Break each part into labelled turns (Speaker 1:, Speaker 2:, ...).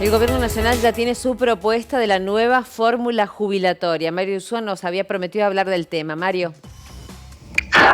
Speaker 1: El Gobierno Nacional ya tiene su propuesta de la nueva fórmula jubilatoria. Mario Ursúa nos había prometido hablar del tema. Mario.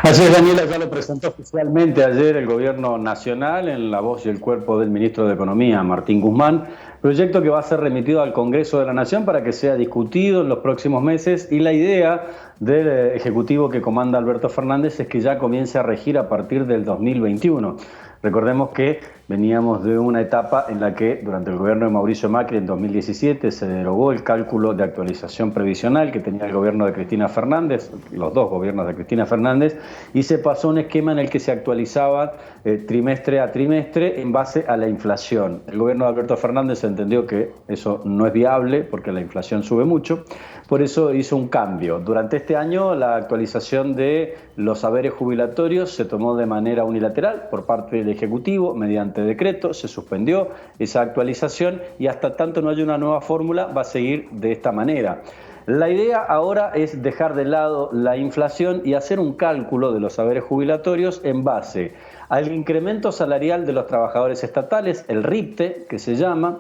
Speaker 2: Así es, Daniela, ya lo presentó oficialmente ayer el Gobierno Nacional en la voz y el cuerpo del Ministro de Economía, Martín Guzmán, proyecto que va a ser remitido al Congreso de la Nación para que sea discutido en los próximos meses, y la idea del Ejecutivo que comanda Alberto Fernández es que ya comience a regir a partir del 2021. Recordemos que veníamos de una etapa en la que durante el gobierno de Mauricio Macri en 2017 se derogó el cálculo de actualización previsional que tenía el gobierno de Cristina Fernández, los dos gobiernos de Cristina Fernández, y se pasó a un esquema en el que se actualizaba trimestre a trimestre en base a la inflación. El gobierno de Alberto Fernández entendió que eso no es viable porque la inflación sube mucho, por eso hizo un cambio. Durante este año la actualización de los haberes jubilatorios se tomó de manera unilateral por parte del Ejecutivo mediante decreto, se suspendió esa actualización y hasta tanto no haya una nueva fórmula va a seguir de esta manera. La idea ahora es dejar de lado la inflación y hacer un cálculo de los haberes jubilatorios en base al incremento salarial de los trabajadores estatales, el RIPTE que se llama,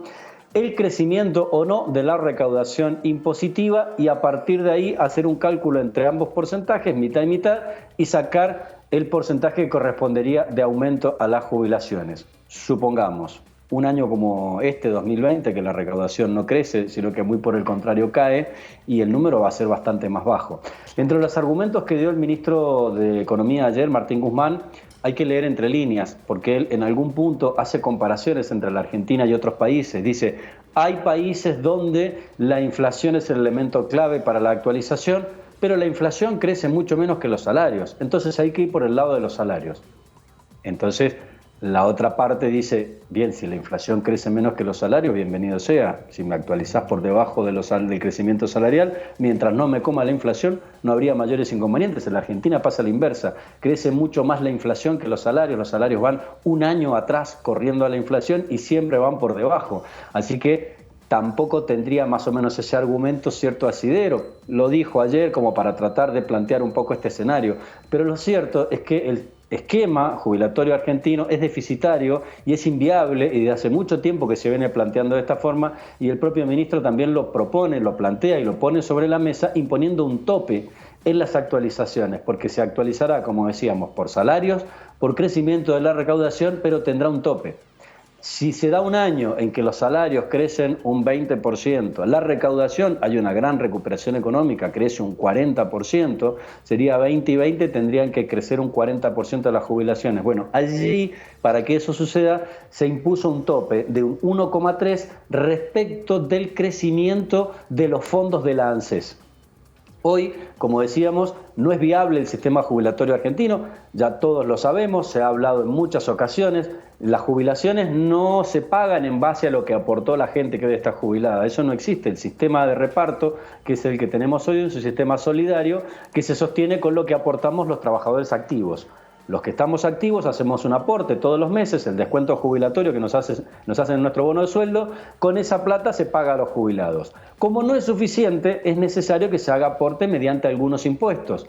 Speaker 2: el crecimiento o no de la recaudación impositiva, y a partir de ahí hacer un cálculo entre ambos porcentajes, mitad y mitad, y sacar el porcentaje que correspondería de aumento a las jubilaciones. Supongamos un año como este, 2020, que la recaudación no crece, sino que muy por el contrario cae, y el número va a ser bastante más bajo. Entre los argumentos que dio el ministro de Economía ayer, Martín Guzmán, hay que leer entre líneas, porque él en algún punto hace comparaciones entre la Argentina y otros países. Dice, hay países donde la inflación es el elemento clave para la actualización, pero la inflación crece mucho menos que los salarios. Entonces hay que ir por el lado de los salarios. Entonces la otra parte dice, bien, si la inflación crece menos que los salarios, bienvenido sea. Si me actualizás por debajo del crecimiento salarial, mientras no me coma la inflación, no habría mayores inconvenientes. En la Argentina pasa la inversa, crece mucho más la inflación que los salarios van un año atrás corriendo a la inflación y siempre van por debajo. Así que tampoco tendría más o menos ese argumento cierto asidero. Lo dijo ayer como para tratar de plantear un poco este escenario, pero lo cierto es que el esquema jubilatorio argentino es deficitario y es inviable, y de hace mucho tiempo que se viene planteando de esta forma, y el propio ministro también lo propone, lo plantea y lo pone sobre la mesa, imponiendo un tope en las actualizaciones, porque se actualizará, como decíamos, por salarios, por crecimiento de la recaudación, pero tendrá un tope. Si se da un año en que los salarios crecen un 20%, la recaudación, hay una gran recuperación económica, crece un 40%, sería 20 y 20, tendrían que crecer un 40% de las jubilaciones. Bueno, allí, para que eso suceda, se impuso un tope de un 1,3 respecto del crecimiento de los fondos de la ANSES. Hoy, como decíamos, no es viable el sistema jubilatorio argentino, ya todos lo sabemos, se ha hablado en muchas ocasiones. Las jubilaciones no se pagan en base a lo que aportó la gente que hoy está jubilada, eso no existe. El sistema de reparto, que es el que tenemos hoy, es un sistema solidario que se sostiene con lo que aportamos los trabajadores activos. Los que estamos activos hacemos un aporte todos los meses, el descuento jubilatorio que nos hacen en nuestro bono de sueldo, con esa plata se paga a los jubilados. Como no es suficiente, es necesario que se haga aporte mediante algunos impuestos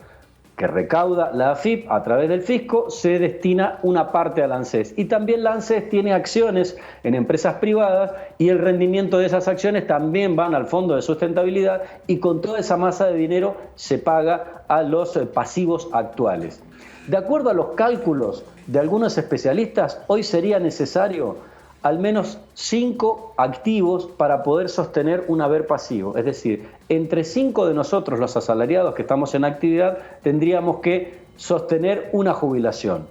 Speaker 2: que recauda la AFIP a través del fisco, se destina una parte a la ANSES. Y también la ANSES tiene acciones en empresas privadas y el rendimiento de esas acciones también van al Fondo de Sustentabilidad, y con toda esa masa de dinero se paga a los pasivos actuales. De acuerdo a los cálculos de algunos especialistas, hoy sería necesario al menos 5 activos para poder sostener un haber pasivo. Es decir, entre 5 de nosotros, los asalariados que estamos en actividad, tendríamos que sostener una jubilación.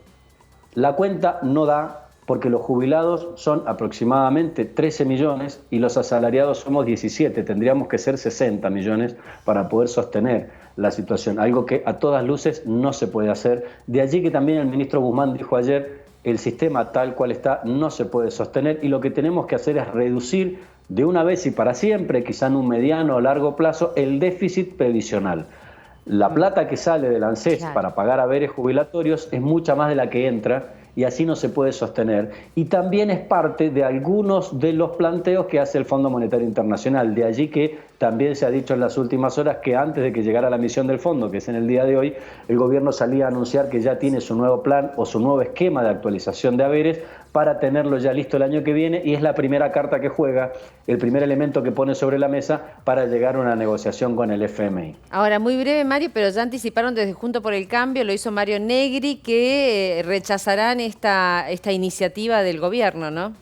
Speaker 2: La cuenta no da, porque los jubilados son aproximadamente 13 millones y los asalariados somos 17. Tendríamos que ser 60 millones para poder sostener la situación, algo que a todas luces no se puede hacer. De allí que también el ministro Guzmán dijo ayer, el sistema tal cual está no se puede sostener, y lo que tenemos que hacer es reducir de una vez y para siempre, quizá en un mediano o largo plazo, el déficit previsional. La plata que sale del ANSES para pagar haberes jubilatorios es mucha más de la que entra, y así no se puede sostener. Y también es parte de algunos de los planteos que hace el Fondo Monetario Internacional. De allí que también se ha dicho en las últimas horas que antes de que llegara la misión del fondo, que es en el día de hoy, el gobierno salía a anunciar que ya tiene su nuevo plan o su nuevo esquema de actualización de haberes para tenerlo ya listo el año que viene, y es la primera carta que juega, el primer elemento que pone sobre la mesa para llegar a una negociación con el FMI.
Speaker 1: Ahora, muy breve, Mario, pero ya anticiparon desde Juntos por el Cambio, lo hizo Mario Negri, que rechazarán esta iniciativa del gobierno, ¿no?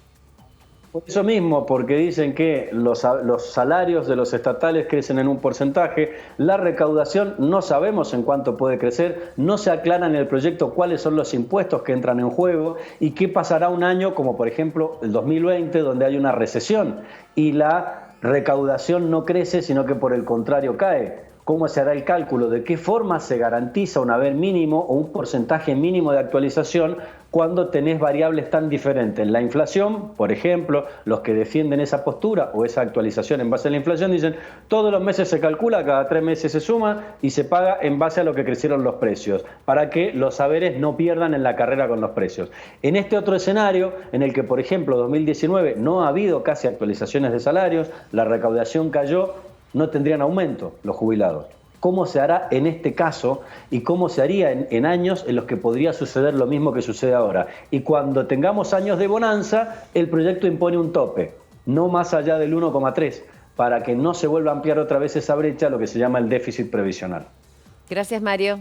Speaker 2: Por eso mismo, porque dicen que los salarios de los estatales crecen en un porcentaje, la recaudación no sabemos en cuánto puede crecer, no se aclara en el proyecto cuáles son los impuestos que entran en juego y qué pasará un año como por ejemplo el 2020, donde hay una recesión y la recaudación no crece, sino que por el contrario cae. ¿Cómo se hará el cálculo? ¿De qué forma se garantiza un haber mínimo o un porcentaje mínimo de actualización cuando tenés variables tan diferentes? La inflación, por ejemplo, los que defienden esa postura o esa actualización en base a la inflación dicen todos los meses se calcula, cada 3 meses se suma y se paga en base a lo que crecieron los precios, para que los saberes no pierdan en la carrera con los precios. En este otro escenario, en el que por ejemplo 2019 no ha habido casi actualizaciones de salarios, la recaudación cayó, no tendrían aumento los jubilados. ¿Cómo se hará en este caso y cómo se haría en años en los que podría suceder lo mismo que sucede ahora? Y cuando tengamos años de bonanza, el proyecto impone un tope, no más allá del 1,3, para que no se vuelva a ampliar otra vez esa brecha, lo que se llama el déficit previsional.
Speaker 1: Gracias, Mario.